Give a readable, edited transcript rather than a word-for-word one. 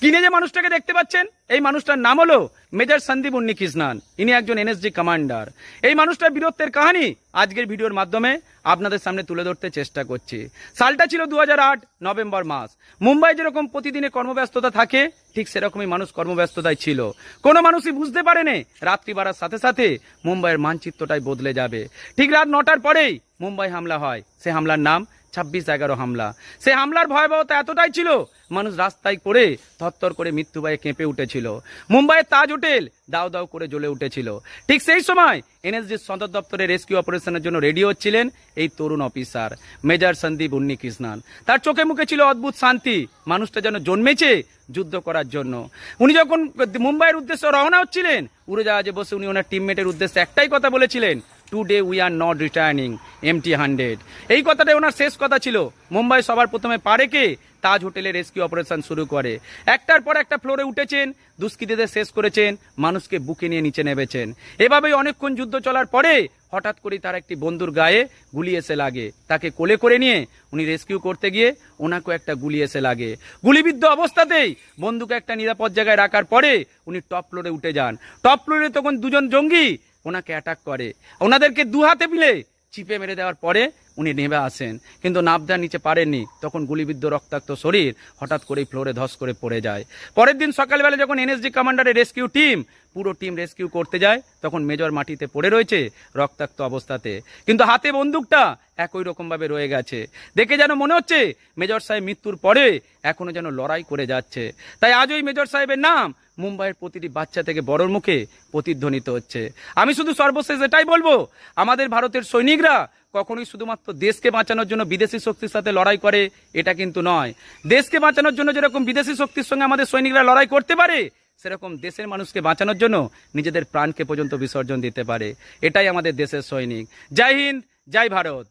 স্ক্রিনে যে মানুষটাকে দেখতে পাচ্ছেন এই মানুষটার নাম হলো মেজর সন্দীপ উন্নিকৃষ্ণন। ইনি একজন এনএসজি কমান্ডার। এই মানুষটার বীরত্বের কাহিনী আজকের ভিডিওর মাধ্যমে আপনাদের সামনে তুলে ধরতে চেষ্টা করছি। সালটা ছিল 2008 নভেম্বর মাস। মুম্বাই যেরকম প্রতিদিনে কর্মব্যস্ততা থাকে ঠিক সেরকমই মানুষ কর্মব্যস্ততায় ছিল। কোনো মানুষই বুঝতে পারেনি রাত্রি বাড়ার সাথে সাথে মুম্বাইয়ের মানচিত্রটাই বদলে যাবে। ঠিক রাত 9টার পরেই মুম্বাই হামলা হয়। সে হামলার নাম 26/11 হামলা। সে হামলার ভয়াবহতা এতটাই ছিল মানুষ রাস্তায় করে থরথর করে মৃত্যুভয়ে কেঁপে উঠেছিল। মুম্বাইয়ের তাজ হোটেল দাও দাও করে জ্বলে উঠেছিল। ঠিক সেই সময় এনএসজির সদর দপ্তরে রেস্কিউ অপারেশনের জন্য রেডি হচ্ছিলেন এই তরুণ অফিসার মেজর সন্দীপ উন্নিকৃষ্ণন। তার চোখে মুখে ছিল অদ্ভুত শান্তি। মানুষটা যেন জন্মেছে যুদ্ধ করার জন্য। উনি যখন মুম্বাইয়ের উদ্দেশ্যে রওনা হচ্ছিলেন উড়োজাহাজে বসে উনি ওনার টিমমেটের উদ্দেশ্যে একটাই কথা বলেছিলেন, today we are not returning empty-handed। এই কথাটাই ওনার শেষ কথা ছিল। মুম্বাই সবার প্রথমে পা রেখে তাজ হোটেলে রেস্কিউ অপারেশন শুরু করে। একটার পর একটা ফ্লোরে উঠেছেন, দুষ্কৃতীদের শেষ করেছেন, মানুষকে বুকে নিয়ে নিচে নেমেছেন। এভাবেই অনেকক্ষণ যুদ্ধ চলার পরে হঠাৎ করে তার একটি বন্ধুর গায়ে গুলি এসে লাগে। তাকে কোলে করে নিয়ে উনি রেস্কিউ করতে গিয়ে ওনাকেও একটা গুলি এসে লাগে। গুলিবিদ্ধ অবস্থাতেই বন্ধুকে একটা নিরাপদ জায়গায় রাখার পরে উনি টপ ফ্লোরে উঠে যান। টপ ফ্লোরে তখন দুজন জঙ্গি ওনাকে অ্যাটাক করে। ওনাদেরকে দু হাতে মিলে চিপে মেরে দেওয়ার পরে উনি নেমে আসেন, কিন্তু নাবদার নিচে পারেননি। তখন গুলিবিদ্ধ রক্তাক্ত শরীর হঠাৎ করেই ফ্লোরে ধস করে পড়ে যায়। পরের দিন সকালবেলা যখন এনএসজি কমান্ডারের রেস্কিউ টিম পুরো টিম রেস্কিউ করতে যায় তখন মেজর মাটিতে পড়ে রয়েছে রক্তাক্ত অবস্থাতে, কিন্তু হাতে বন্দুকটা একই রকম ভাবে রয়ে গেছে। দেখে যেন মনে হচ্ছে মেজর সাহেব মৃত্যুর পরে এখনো যেন লড়াই করে যাচ্ছে। তাই আজ ওই মেজর সাহেবের নাম মুম্বাইয়ের প্রতিটি বাচ্চা থেকে বড়র মুখে প্রতিধ্বনিত হচ্ছে। আমি শুধু সর্বশেষ এটাই বলবো, আমাদের ভারতের সৈনিকরা কখনোই শুধুমাত্র দেশকে বাঁচানোর জন্য বিদেশি শক্তির সাথে লড়াই করে এটা কিন্তু নয়। দেশকে বাঁচানোর জন্য যেরকম বিদেশি শক্তির সঙ্গে আমাদের সৈনিকরা লড়াই করতে পারে সেরকম দেশের মানুষকে বাঁচানোর জন্য নিজেদের প্রাণকে পর্যন্ত বিসর্জন দিতে পারে। এটাই আমাদের দেশের সৈনিক। জয় হিন্দ, জয় ভারত।